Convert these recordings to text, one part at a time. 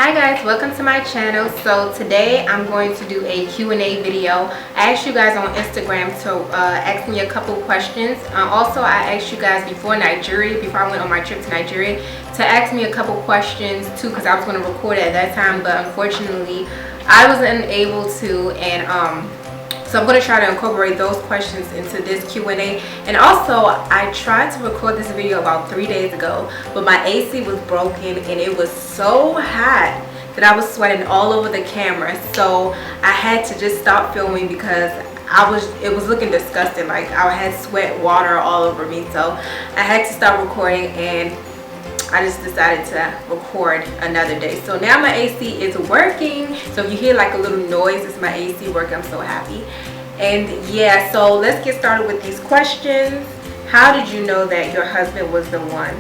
Hi guys, welcome to my channel. So today I'm going to do a Q&A video. I asked you guys on Instagram to ask me a couple questions. Also, I asked you guys before I went on my trip to Nigeria, to ask me a couple questions too, because I was going to record it at that time, but unfortunately I wasn't able to, and so I'm going to try to incorporate those questions into this Q&A. And also, I tried to record this video about 3 days ago, but my AC was broken and it was so hot that I was sweating all over the camera. So I had to just stop filming because it was looking disgusting. Like I had sweat water all over me. So I had to stop recording, and I just decided to record another day. So now my AC is working. So if you hear like a little noise, it's my AC working. I'm so happy. And yeah, so let's get started with these questions. How did you know that your husband was the one?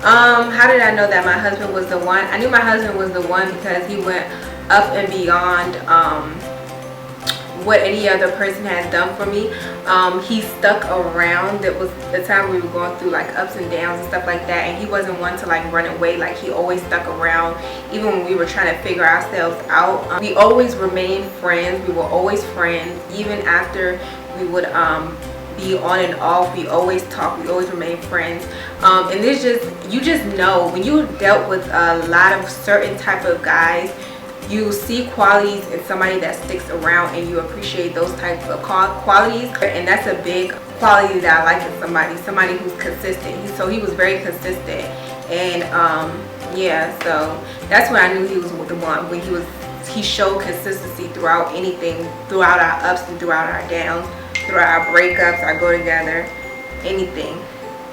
How did I know that my husband was the one? I knew my husband was the one because he went up and beyond what any other person has done for me. He stuck around. That was the time we were going through like ups and downs and stuff like that, and he wasn't one to like run away. Like he always stuck around even when we were trying to figure ourselves out. We always remained friends. We were always friends even after we would be on and off. We always talk, we always remain friends. And there's you just know when you dealt with a lot of certain type of guys, you see qualities in somebody that sticks around, and you appreciate those types of qualities. And that's a big quality that I like in somebody who's consistent. So he was very consistent, and yeah, so that's when I knew he was the one. When he showed consistency throughout anything, throughout our ups and throughout our downs, throughout our breakups, our go together, anything.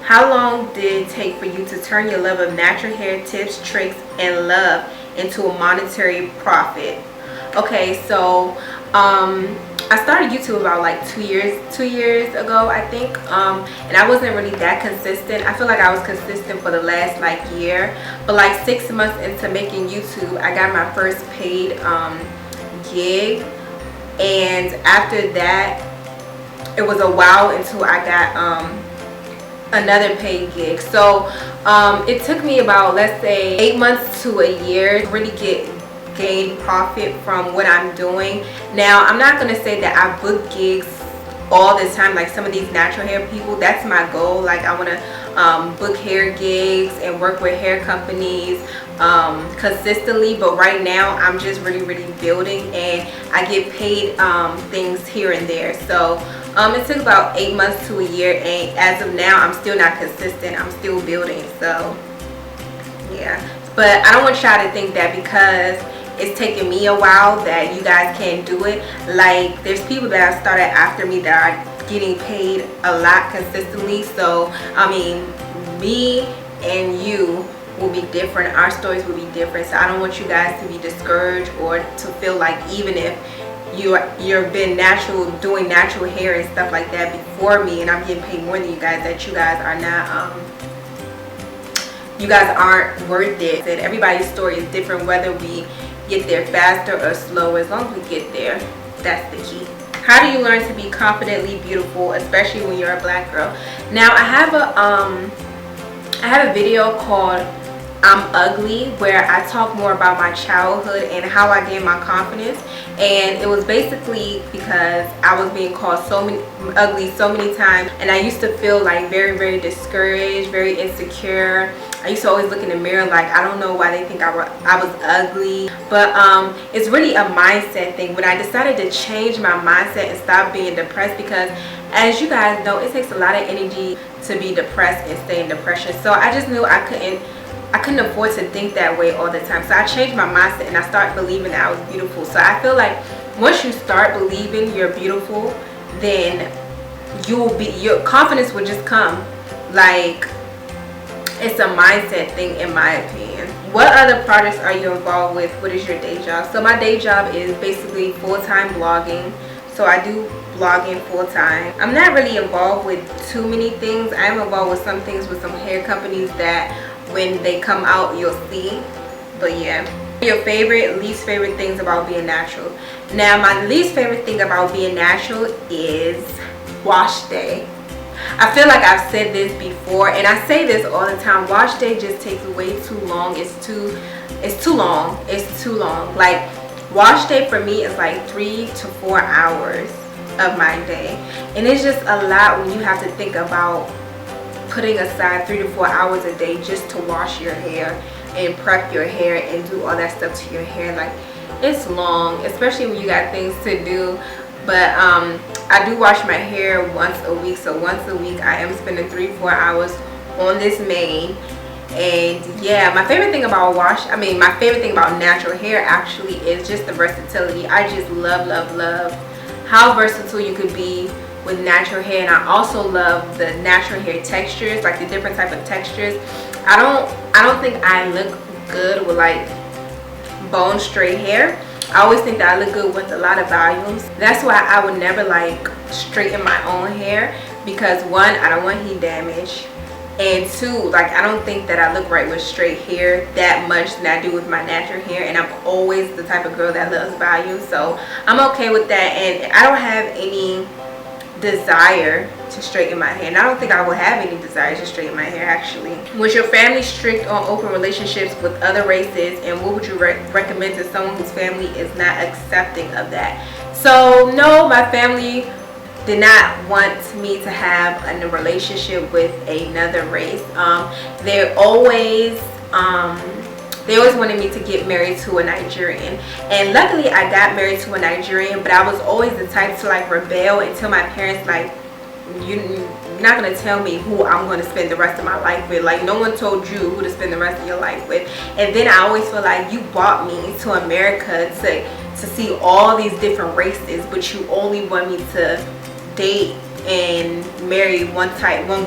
How long did it take for you to turn your love of natural hair tips, tricks, and love into a monetary profit? Okay, so I started YouTube about like 2 years ago, I think, and I wasn't really that consistent. I feel like I was consistent for the last like year, but like 6 months into making YouTube, I got my first paid gig, and after that it was a while until I got another paid gig. So it took me about, let's say, 8 months to a year to really gain profit from what I'm doing. Now I'm not gonna say that I book gigs all the time like some of these natural hair people. That's my goal. Like I want to book hair gigs and work with hair companies consistently, but right now I'm just really building, and I get paid things here and there. So it took about 8 months to a year, and as of now I'm still not consistent. I'm still building. So yeah, but I don't want y'all to think that because it's taking me a while that you guys can't do it. Like there's people that have started after me that are getting paid a lot consistently. So I mean, me and you will be different. Our stories will be different. So I don't want you guys to be discouraged or to feel like even if you've been doing natural hair and stuff like that before me, and I'm getting paid more than you guys, that you guys are not you guys aren't worth it. That everybody's story is different, whether we get there faster or slower. As long as we get there, that's the key. How do you learn to be confidently beautiful, especially when you're a black girl? Now I have a video called I'm Ugly, where I talk more about my childhood and how I gained my confidence. And it was basically because I was being called ugly so many times, and I used to feel like very discouraged, very insecure. I used to always look in the mirror like, I don't know why they think I was ugly. But it's really a mindset thing. When I decided to change my mindset and stop being depressed, because as you guys know, it takes a lot of energy to be depressed and stay in depression. So I just knew I couldn't afford to think that way all the time. So I changed my mindset and I started believing that I was beautiful. So I feel like once you start believing you're beautiful, then your confidence will just come. Like, it's a mindset thing in my opinion. What other projects are you involved with? What is your day job? So my day job is basically full-time blogging. So I do blogging full-time. I'm not really involved with too many things. I am involved with some things with some hair companies that when they come out you'll see. But yeah, your least favorite things about being natural. Now my least favorite thing about being natural is wash day. I feel like I've said this before, and I say this all the time. Wash day just takes way too long. It's too long. It's too long. Like, wash day for me is like 3 to 4 hours of my day, and it's just a lot when you have to think about putting aside 3 to 4 hours a day just to wash your hair and prep your hair and do all that stuff to your hair. Like, it's long, especially when you got things to do. But I do wash my hair once a week, so once a week I am spending 3 to 4 hours on this mane. And yeah, my favorite thing about my favorite thing about natural hair actually is just the versatility. I just love how versatile you could be with natural hair. And I also love the natural hair textures, like the different type of textures. I don't think I look good with like bone straight hair. I always think that I look good with a lot of volumes. That's why I would never like straighten my own hair, because one, I don't want heat damage, and two, like, I don't think that I look right with straight hair that much than I do with my natural hair. And I'm always the type of girl that loves volume, so I'm okay with that. And I don't have any desire to straighten my hair, and I don't think I would have any desire to straighten my hair actually. Was your family strict on open relationships with other races, and what would you recommend to someone whose family is not accepting of that? So no, my family did not want me to have a relationship with another race. They always wanted me to get married to a Nigerian, and luckily I got married to a Nigerian. But I was always the type to like rebel and tell my parents, like, you're not going to tell me who I'm going to spend the rest of my life with. Like, no one told you who to spend the rest of your life with. And then I always feel like you brought me to America to see all these different races, but you only want me to date and marry one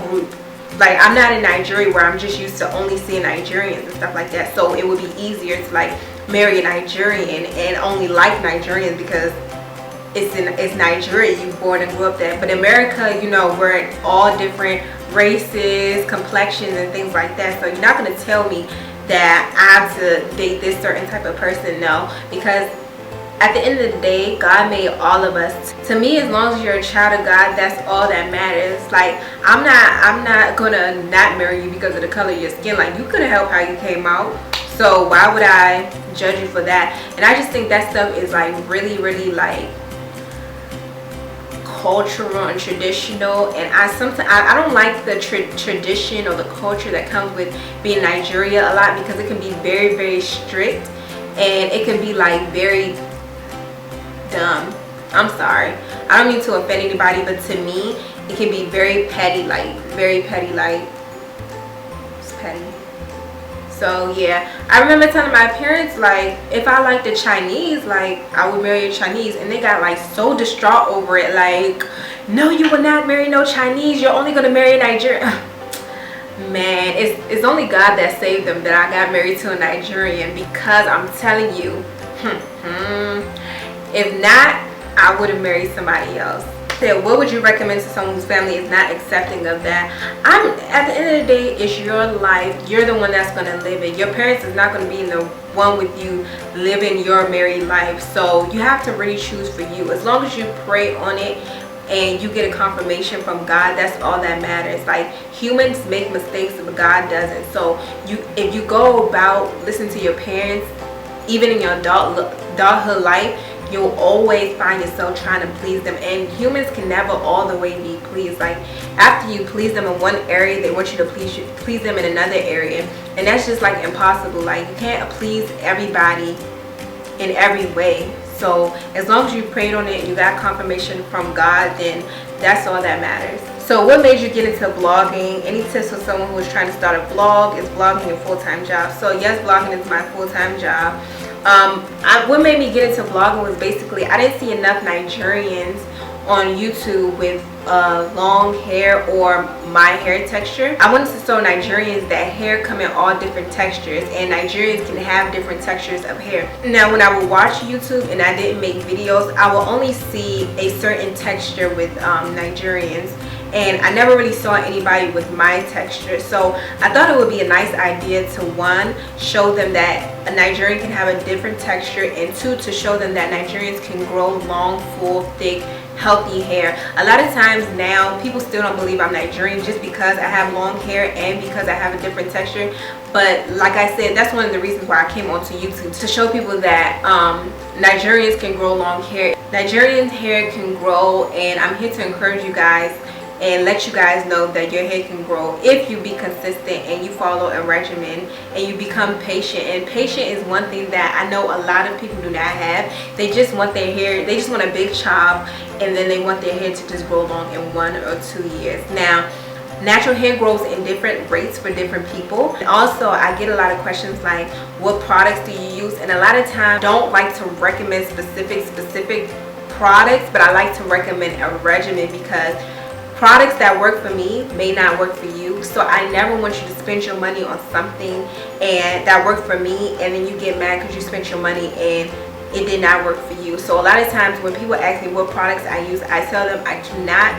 group. Like, I'm not in Nigeria where I'm just used to only seeing Nigerians and stuff like that. So it would be easier to like marry a Nigerian and only like Nigerians because it's Nigeria, you born and grew up there. But America, you know, we're all different races, complexions, and things like that. So you're not going to tell me that I have to date this certain type of person. No, because at the end of the day, God made all of us. To me, as long as you're a child of God, that's all that matters. Like, I'm not gonna not marry you because of the color of your skin. Like, you couldn't help how you came out, so why would I judge you for that? And I just think that stuff is like really like cultural and traditional. And I don't like the tradition or the culture that comes with being Nigeria a lot, because it can be very strict, and it can be like very dumb. I'm sorry, I don't mean to offend anybody, but to me it can be very petty, like it's petty. So yeah, I remember telling my parents, like, if I liked the Chinese, like, I would marry a Chinese, and they got like so distraught over it. Like, no, you would not marry no Chinese, you're only gonna marry a Nigerian. Man, it's only God that saved them that I got married to a Nigerian, because I'm telling you, if not, I would have married somebody else. So what would you recommend to someone whose family is not accepting of that? At the end of the day, it's your life. You're the one that's going to live it. Your parents is not going to be in the one with you living your married life. So you have to really choose for you. As long as you pray on it and you get a confirmation from God, that's all that matters. Like, humans make mistakes, but God doesn't. So if you go about listening to your parents, even in your adulthood life, you'll always find yourself trying to please them. And humans can never all the way be pleased. Like, after you please them in one area, they want you to please them in another area, and that's just like impossible. Like, you can't please everybody in every way. So as long as you prayed on it and you got confirmation from God, then that's all that matters. So what made you get into vlogging? Any tips for someone who is trying to start a vlog? Is vlogging your full-time job? So yes, vlogging is my full-time job. What made me get into vlogging was basically I didn't see enough Nigerians on YouTube with long hair or my hair texture. I wanted to show Nigerians that hair come in all different textures, and Nigerians can have different textures of hair. Now, when I would watch YouTube and I didn't make videos, I will only see a certain texture with Nigerians, and I never really saw anybody with my texture. So I thought it would be a nice idea to, one, show them that a Nigerian can have a different texture, and two, to show them that Nigerians can grow long, full, thick, healthy hair. A lot of times now people still don't believe I'm Nigerian just because I have long hair and because I have a different texture. But like I said, that's one of the reasons why I came onto YouTube, to show people that Nigerians can grow long hair. Nigerian hair can grow, and I'm here to encourage you guys and let you guys know that your hair can grow if you be consistent and you follow a regimen and you become patient. And patient is one thing that I know a lot of people do not have. They just want their hair, they just want a big chop, and then they want their hair to just grow long in 1 or 2 years. Now, natural hair grows in different rates for different people. And also, I get a lot of questions like, what products do you use? And a lot of times, I don't like to recommend specific products, but I like to recommend a regimen, because products that work for me may not work for you. So I never want you to spend your money on something and that worked for me, and then you get mad because you spent your money and it did not work for you. So a lot of times when people ask me what products I use, I tell them I cannot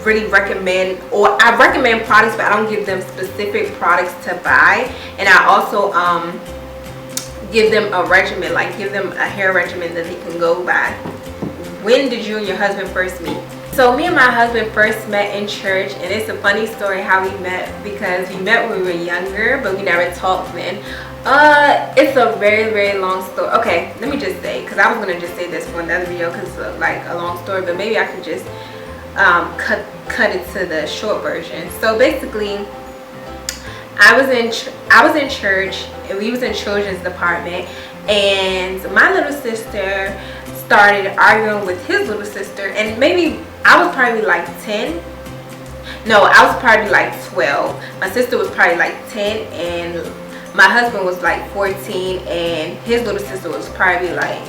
really recommend, or I recommend products, but I don't give them specific products to buy. And I also give them a regimen, like give them a hair regimen that they can go by. When did you and your husband first meet? So me and my husband first met in church, and it's a funny story how we met, because we met when we were younger, but we never talked then. It's a very long story. Okay, let me just say, because I was gonna just say this for another video because it's like a long story, but maybe I could just cut it to the short version. So basically, I was in church, and we was in children's department, and my little sister started arguing with his little sister, and maybe I was probably like 10. No, I was probably like 12. My sister was probably like 10, and my husband was like 14, and his little sister was probably like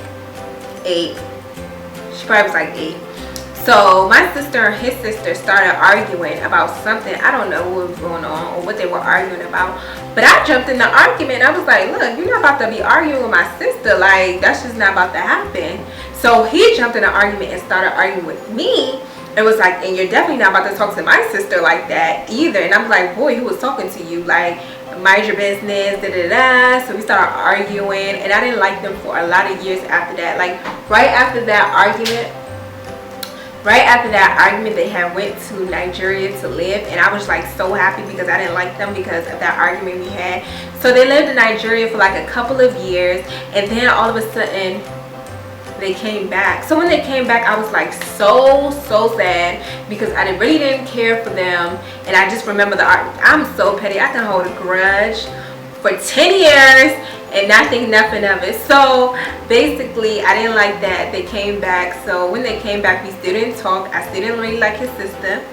8. She probably was like 8. So my sister and his sister started arguing about something. I don't know what was going on or what they were arguing about, but I jumped in the argument. I was like, look, you're not about to be arguing with my sister. Like, that's just not about to happen. So he jumped in the argument and started arguing with me. It was like, and you're definitely not about to talk to my sister like that either. And I'm like, boy, who was talking to you? Like, mind your business, da da da. So we started arguing, and I didn't like them for a lot of years after that. Like, right after that argument, they had went to Nigeria to live, and I was like so happy because I didn't like them because of that argument we had. So they lived in Nigeria for like a couple of years, and then all of a sudden they came back. So when they came back, I was like so sad because I really didn't care for them, and I just remember the argument. I'm so petty. I can hold a grudge for 10 years and not think nothing of it. So basically, I didn't like that they came back. So when they came back, we still didn't talk. I still didn't really like his sister,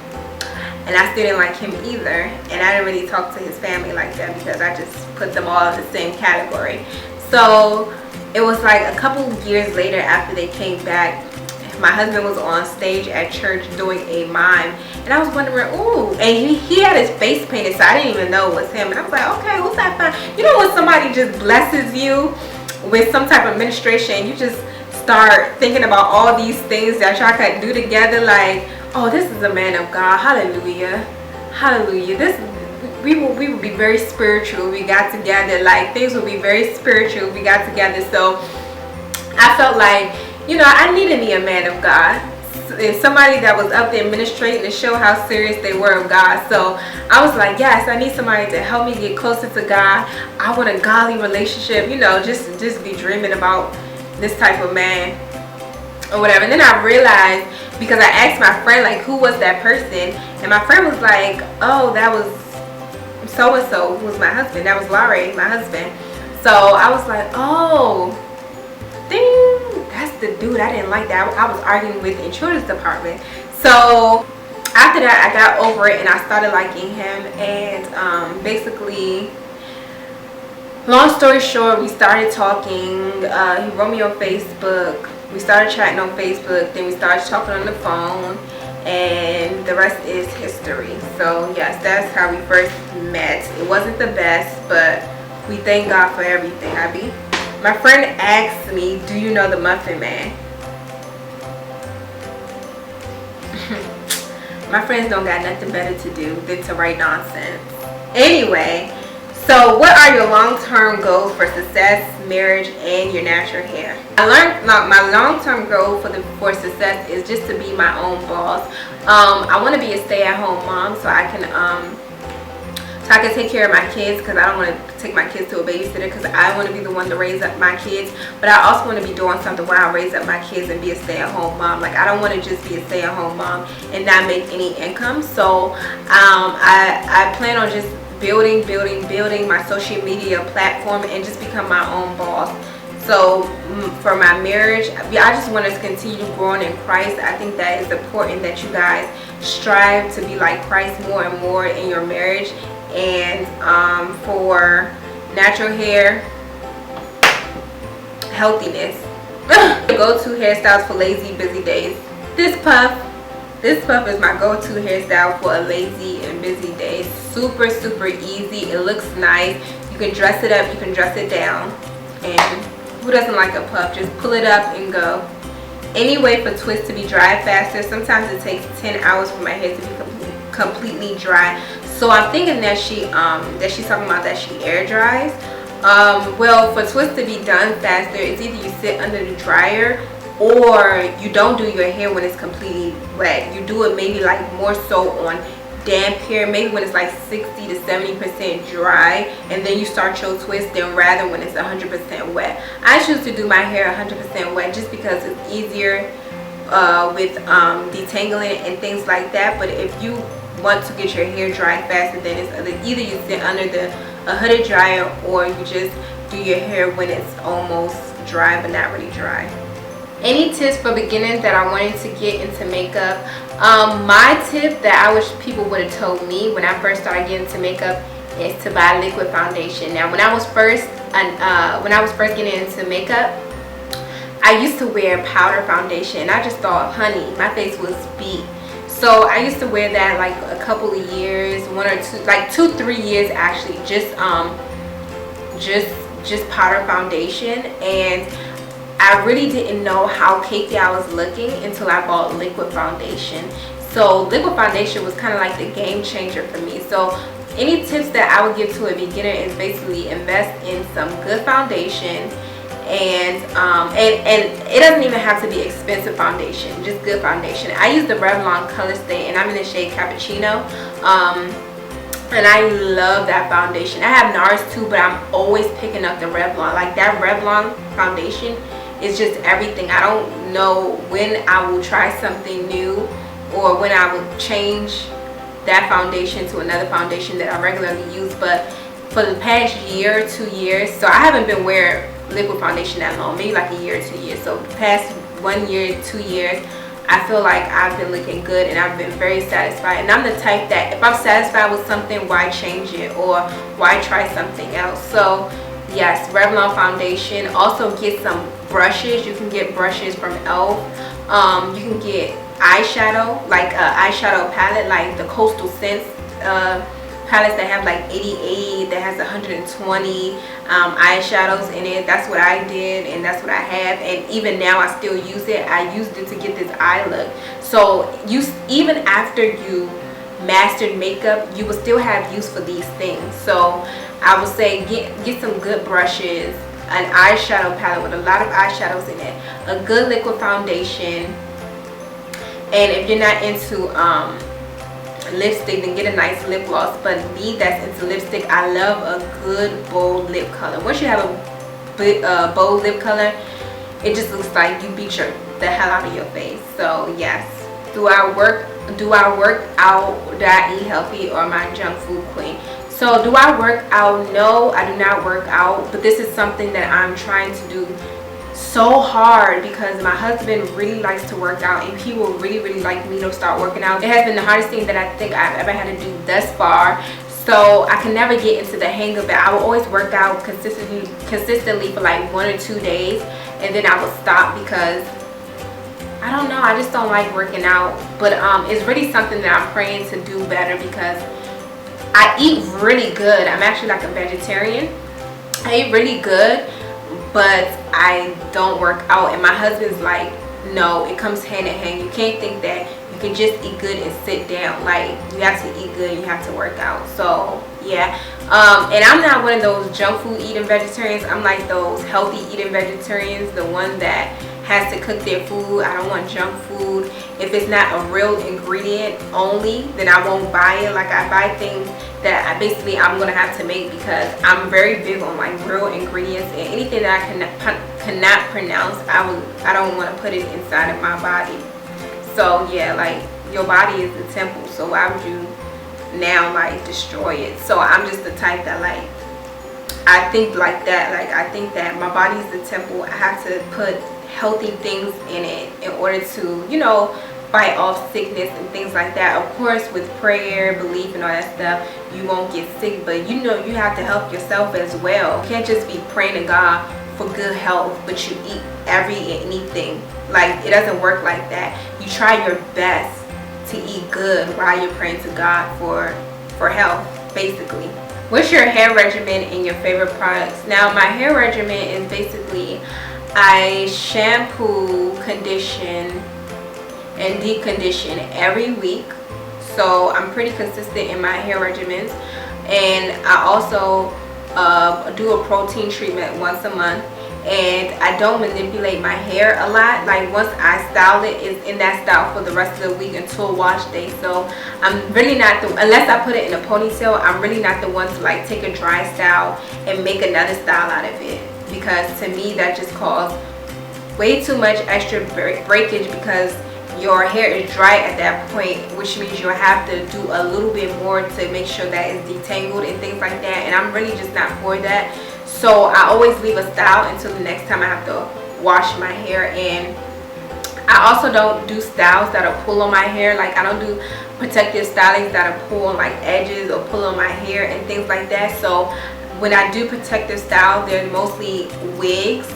and I still didn't like him either. And I didn't really talk to his family like that because I just put them all in the same category. So it was like a couple years later after they came back, my husband was on stage at church doing a mime, and I was wondering, ooh, and he had his face painted, so I didn't even know it was him. And I was like, okay, who's that fine? You know when somebody just blesses you with some type of ministration, you just start thinking about all these things that y'all could do together, like, oh, this is a man of God, hallelujah, hallelujah. This we would be very spiritual. We got together, like things would be very spiritual. We got together, so I felt like, you know, I needed me a man of God, and somebody that was up there ministrating to show how serious they were of God. So I was like, yes, I need somebody to help me get closer to God. I want a godly relationship, you know, just be dreaming about this type of man or whatever. And then I realized, because I asked my friend, like, who was that person, and my friend was like, oh, that was so and so, who was my husband. That was Larry, my husband. So I was like, oh, ding, that's the dude I didn't like that I was arguing with in children's department. So after that, I got over it and I started liking him. And basically, long story short, we started talking. He wrote me on Facebook. We started chatting on Facebook. Then we started talking on the phone, and the rest is history. So yes, that's how we first met. It wasn't the best, but we thank God for everything, Abby. My friend asked me, do you know the Muffin Man? My friends don't got nothing better to do than to write nonsense. Anyway, So what are your long-term goals for success, marriage, and your natural hair? I learned my long-term goal for success is just to be my own boss. I want to be a stay-at-home mom so I can take care of my kids, because I don't want to take my kids to a babysitter, because I want to be the one to raise up my kids. But I also want to be doing something where I raise up my kids and be a stay-at-home mom. Like, I don't want to just be a stay-at-home mom and not make any income. So I plan on just building my social media platform and just become my own boss. So for my marriage, I just want us to continue growing in Christ. I think that is important that you guys strive to be like Christ more and more in your marriage. And for natural hair, healthiness. Go-to hairstyles for lazy, busy days. This puff is my go-to hairstyle for a lazy and busy day. Super easy. It looks nice. You can dress it up, you can dress it down. And who doesn't like a puff? Just pull it up and go. Any way for twists to be dry faster. Sometimes it takes 10 hours for my hair to be completely dry. So I'm thinking that she's talking about that she air dries. Well, for twists to be done faster, it's either you sit under the dryer or you don't do your hair when it's completely wet. You do it maybe like more so on damp hair, maybe when it's like 60 to 70% dry, and then you start your twist, then rather when it's 100% wet. I choose to do my hair 100% wet just because it's easier with detangling and things like that. But if you want to get your hair dry faster, then it's either you sit under a hooded dryer or you just do your hair when it's almost dry but not really dry. Any tips for beginners that are wanting to get into makeup? My tip that I wish people would have told me when I first started getting into makeup is to buy liquid foundation. Now, when I was first getting into makeup, I used to wear powder foundation, and I just thought, honey, my face was beat. So I used to wear that like a couple of years, 1 or 2, like 2-3 years actually, just powder foundation. And I really didn't know how cakey I was looking until I bought liquid foundation. So liquid foundation was kind of like the game changer for me. So any tips that I would give to a beginner is basically invest in some good foundation. And it doesn't even have to be expensive foundation, just good foundation. I use the Revlon Color Stay, and I'm in the shade Cappuccino. And I love that foundation. I have NARS too, but I'm always picking up the Revlon. Like, that Revlon foundation is just everything. I don't know when I will try something new or when I will change that foundation to another foundation that I regularly use. But for the past year, 2 years, so I haven't been wearing liquid foundation that long, maybe like a year or 2 years. So the past 1 year, 2 years, I feel like I've been looking good and I've been very satisfied. And I'm the type that if I'm satisfied with something, why change it or why try something else? So yes, Revlon foundation. Also get some brushes. You can get brushes from e.l.f. You can get eyeshadow, like eyeshadow palette, like the Coastal Scents palettes that have like 88, that has 120 eyeshadows in it. That's what I did, and that's what I have, and even now I still use it. I used it to get this eye look. So even after you mastered makeup, you will still have use for these things. So I would say get some good brushes, an eyeshadow palette with a lot of eyeshadows in it, a good liquid foundation, and if you're not into lipstick, then get a nice lip gloss. But me that's into lipstick, I love a good bold lip color. Once you have a bold lip color, it just looks like you beat the hell out of your face. So yes, do I work out? Do I eat healthy, or am I a junk food queen? So do I work out? No, I do not work out, but this is something that I'm trying to do so hard because my husband really likes to work out, and he will really like me to start working out. It has been the hardest thing that I think I've ever had to do thus far. So I can never get into the hang of it. I will always work out consistently for like 1 or 2 days, and then I will stop because I don't know, I just don't like working out. But it's really something that I'm praying to do better because I eat really good. I'm actually like a vegetarian. I eat really good, but I don't work out. And my husband's like, no, it comes hand in hand. You can't think that you can just eat good and sit down. Like, you have to eat good and you have to work out. So Yeah. And I'm not one of those junk food eating vegetarians. I'm like those healthy eating vegetarians, the one that has to cook their food. I don't want junk food. If it's not a real ingredient only, then I won't buy it. Like, I buy things that I'm gonna have to make, because I'm very big on like real ingredients, and anything that I cannot pronounce, I don't want to put it inside of my body. So yeah, like, your body is the temple, so why would you now like destroy it? So I'm just the type that, like, I think like that. Like, I think that my body is the temple. I have to put healthy things in it in order to, you know, fight off sickness and things like that. Of course, with prayer, belief, and all that stuff, you won't get sick, but you know, you have to help yourself as well. You can't just be praying to God for good health, but you eat anything. Like, it doesn't work like that. You try your best to eat good while you're praying to God for health, basically. What's your hair regimen and your favorite products? Now, my hair regimen is basically, I shampoo, condition, and deep condition every week. So I'm pretty consistent in my hair regimens. And I also do a protein treatment once a month. And I don't manipulate my hair a lot. Like, once I style it, it's in that style for the rest of the week until wash day. So I'm really not unless I put it in a ponytail, I'm really not the one to like take a dry style and make another style out of it, because to me that just causes way too much extra breakage, because your hair is dry at that point, which means you'll have to do a little bit more to make sure that it's detangled and things like that, and I'm really just not for that. So I always leave a style until the next time I have to wash my hair. And I also don't do styles that are pull on my hair. Like, I don't do protective stylings that are pull on like edges or pull on my hair and things like that. So when I do protective style, they're mostly wigs.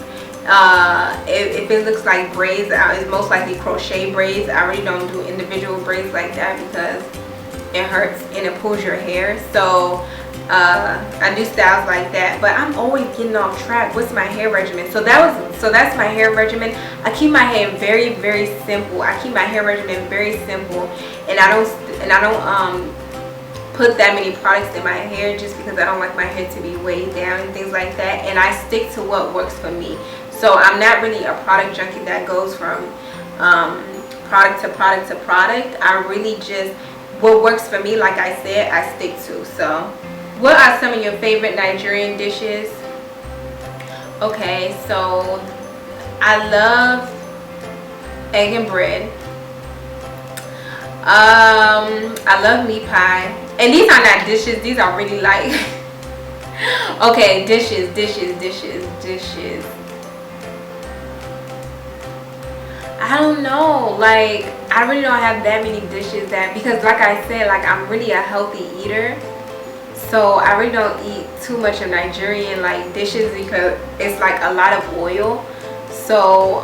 If it looks like braids, it's most likely crochet braids. I really don't do individual braids like that, because it hurts and it pulls your hair. So I do styles like that, but I'm always getting off track. What's my hair regimen? So that's my hair regimen. I keep my hair very, very simple. I keep my hair regimen very simple, and I don't put that many products in my hair, just because I don't like my hair to be weighed down and things like that. And I stick to what works for me. So I'm not really a product junkie that goes from product to product to product. I really just, what works for me, like I said, I stick to. So what are some of your favorite Nigerian dishes? Okay, so I love egg and bread. I love meat pie. And these are not dishes, these are really like okay, dishes. I don't know, like, I really don't have that many dishes that, because like I said, like, I'm really a healthy eater. So I really don't eat too much of Nigerian like dishes, because it's like a lot of oil. So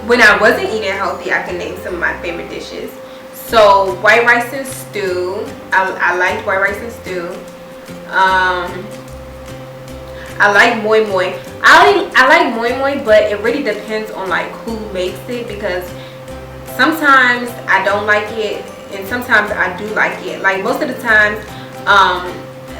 when I wasn't eating healthy, I can name some of my favorite dishes. So white rice and stew. I liked white rice and stew. I like moi moi. I like moi moi, but it really depends on like who makes it, because sometimes I don't like it and sometimes I do like it. Like, most of the times,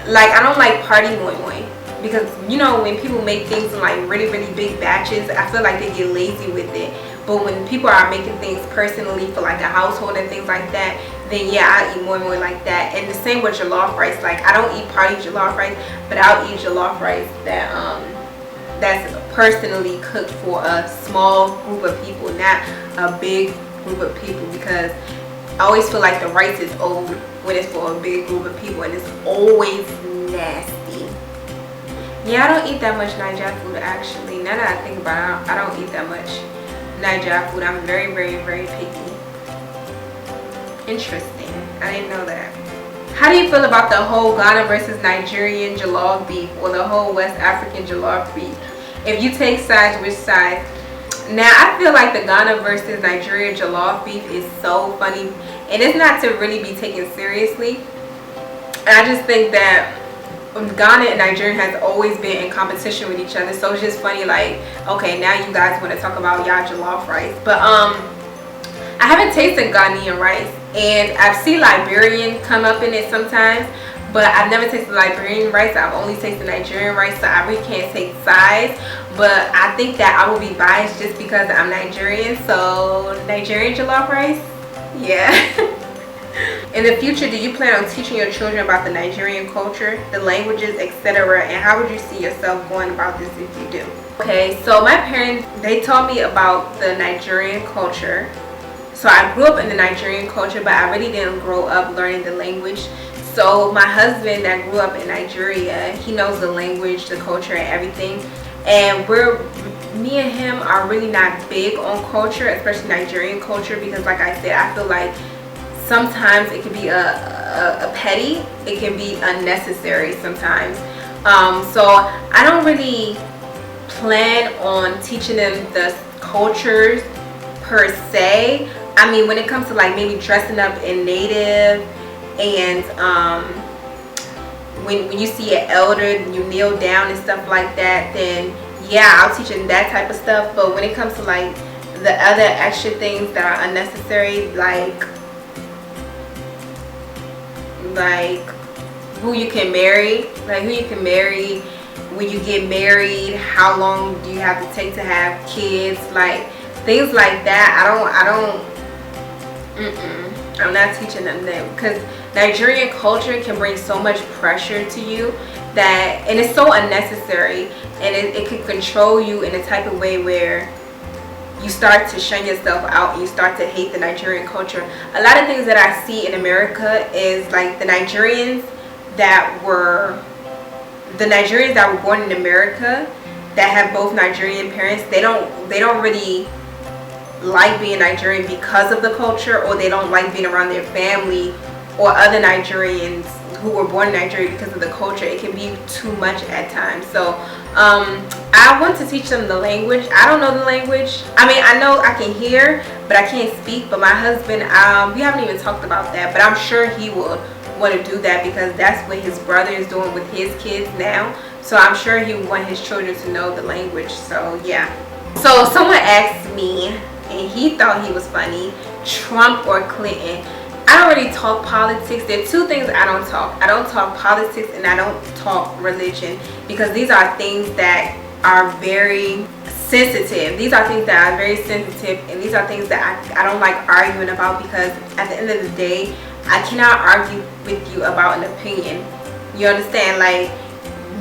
like, I don't like party moi moi, because, you know, when people make things in like really, really big batches, I feel like they get lazy with it. But when people are making things personally for like a household and things like that, then yeah, I eat moi moi like that. And the same with jollof rice. Like, I don't eat party jollof rice, but I'll eat jollof rice that's personally cooked for a small group of people, not a big group of people, because I always feel like the rice is old when it's for a big group of people, and it's always nasty. Yeah, I don't eat that much Nigerian food, actually. Now that I think about it, I don't eat that much Nigerian food. I'm very, very, very picky. Interesting. I didn't know that. How do you feel about the whole Ghana versus Nigerian jollof beef, or the whole West African jollof beef? If you take sides, which side? Now, I feel like the Ghana versus Nigeria jollof beef is so funny, and it's not to really be taken seriously. And I just think that Ghana and Nigeria has always been in competition with each other, so it's just funny, like, okay, now you guys want to talk about y'all jollof rice. But I haven't tasted Ghanaian rice, and I've seen Liberian come up in it sometimes, but I've never tasted Liberian rice. I've only tasted Nigerian rice, so I really can't take sides. But I think that I will be biased just because I'm Nigerian. So Nigerian jollof rice, yeah. In the future, do you plan on teaching your children about the Nigerian culture, the languages, etc.? And how would you see yourself going about this if you do? Okay, so my parents, they taught me about the Nigerian culture. So I grew up in the Nigerian culture, but I really didn't grow up learning the language. So my husband that grew up in Nigeria, he knows the language, the culture, and everything. And me and him are really not big on culture, especially Nigerian culture, because like I said, I feel like sometimes it can be a petty, it can be unnecessary sometimes. So I don't really plan on teaching them the cultures per se. I mean, when it comes to like maybe dressing up in native, and when you see an elder and you kneel down and stuff like that, then yeah, I'll teach them that type of stuff. But when it comes to like the other extra things that are unnecessary, like who you can marry, when you get married, how long do you have to take to have kids, like things like that. I'm not teaching them that, because Nigerian culture can bring so much pressure to you that, and it's so unnecessary, and it can control you in a type of way where you start to shun yourself out and you start to hate the Nigerian culture. A lot of things that I see in America is like the Nigerians that were born in America that have both Nigerian parents, they don't really like being Nigerian because of the culture, or they don't like being around their family or other Nigerians who were born in Nigeria because of the culture. It can be too much at times. So I want to teach them the language. I don't know the language. I mean, I know I can hear, but I can't speak. But my husband, we haven't even talked about that, but I'm sure he would want to do that, because that's what his brother is doing with his kids now. So I'm sure he would want his children to know the language. So yeah. So someone asked me, and he thought he was funny, Trump or Clinton. I don't really talk politics. There are two things I don't talk. I don't talk politics, and I don't talk religion, because these are things that are very sensitive. These are things that are very sensitive, and these are things that I don't like arguing about, because at the end of the day, I cannot argue with you about an opinion. You understand? Like,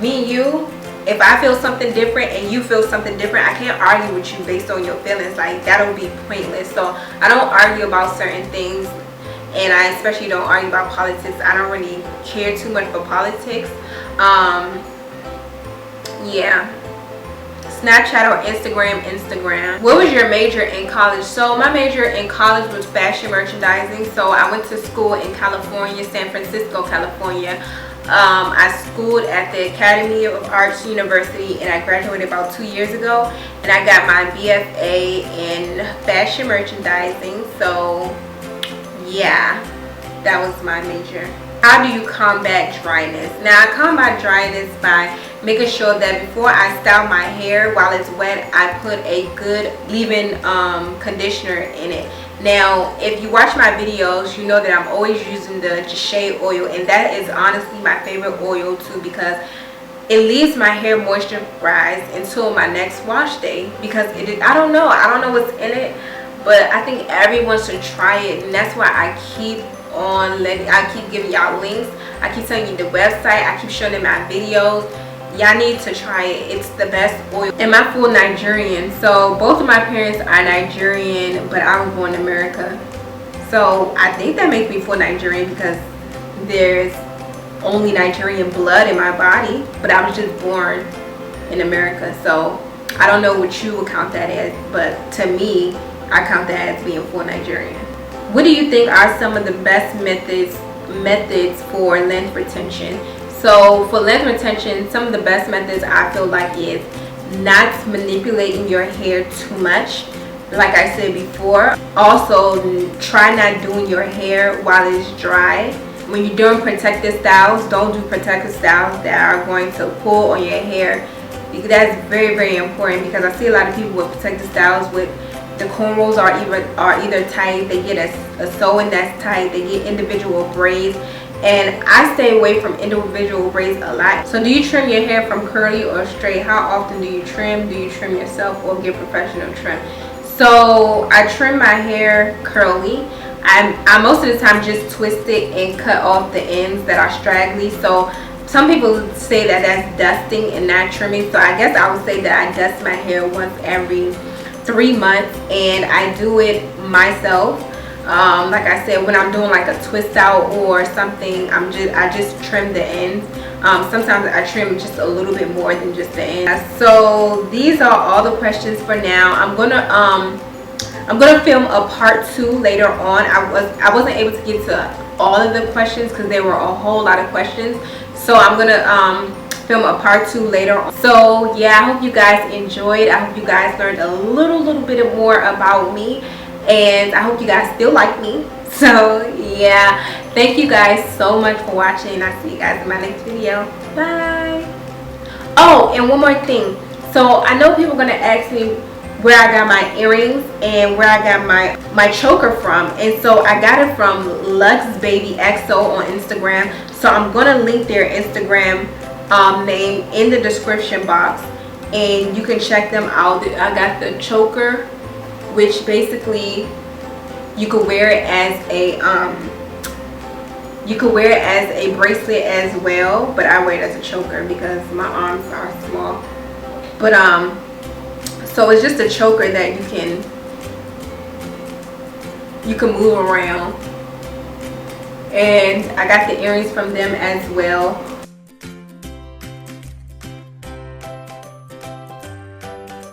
me and you, if I feel something different and you feel something different, I can't argue with you based on your feelings. Like, that'll be pointless. So I don't argue about certain things, and I especially don't argue about politics. I don't really care too much for politics. Yeah. Snapchat or Instagram. What was your major in college? So my major in college was fashion merchandising. So I went to school in California, San Francisco, California. I schooled at the Academy of Arts University, and I graduated about 2 years ago, and I got my BFA in fashion merchandising. So yeah, that was my major. How do you combat dryness? Now, I combat dryness by making sure that before I style my hair while it's wet, I put a good leave-in conditioner in it. Now, if you watch my videos, you know that I'm always using the shea oil, and that is honestly my favorite oil too, because it leaves my hair moisturized until my next wash day. Because I don't know what's in it, but I think everyone should try it, and that's why I keep giving y'all links. I keep telling you the website. I keep showing them my videos. Y'all need to try it. It's the best oil. And my full Nigerian. So both of my parents are Nigerian, but I was born in America. So I think that makes me full Nigerian, because there's only Nigerian blood in my body, but I was just born in America. So I don't know what you would count that as, but to me, I count that as being full Nigerian. What do you think are some of the best methods for length retention? So for length retention, some of the best methods I feel like is not manipulating your hair too much, like I said before. Also, try not doing your hair while it's dry. When you're doing protective styles, don't do protective styles that are going to pull on your hair. That's very, very important, because I see a lot of people with protective styles with the cornrows are either tight, they get a sew-in that's tight, they get individual braids, and I stay away from individual braids a lot. So do you trim your hair from curly or straight? How often do you trim? Do you trim yourself or get professional trim? So I trim my hair curly. I most of the time just twist it and cut off the ends that are straggly. So some people say that that's dusting and not trimming. So I guess I would say that I dust my hair once every 3 months, and I do it myself. Like I said, when I'm doing like a twist out or something, I just trim the ends. Sometimes I trim just a little bit more than just the ends. So these are all the questions for now. I'm gonna film a part 2 later on. I wasn't able to get to all of the questions because there were a whole lot of questions. So I'm gonna film a part 2 later on. So yeah, I hope you guys enjoyed. I hope you guys learned a little bit more about me, and I hope you guys still like me. So yeah, thank you guys so much for watching. I'll see you guys in my next video. Bye. Oh, and one more thing. So I know people are gonna ask me where I got my earrings and where I got my choker from, and so I got it from Lux Baby XO on Instagram. So I'm gonna link their Instagram name in the description box, and you can check them out. I got the choker, which basically you could wear it as a bracelet as well, but I wear it as a choker because my arms are small. But so it's just a choker that you can move around, and I got the earrings from them as well.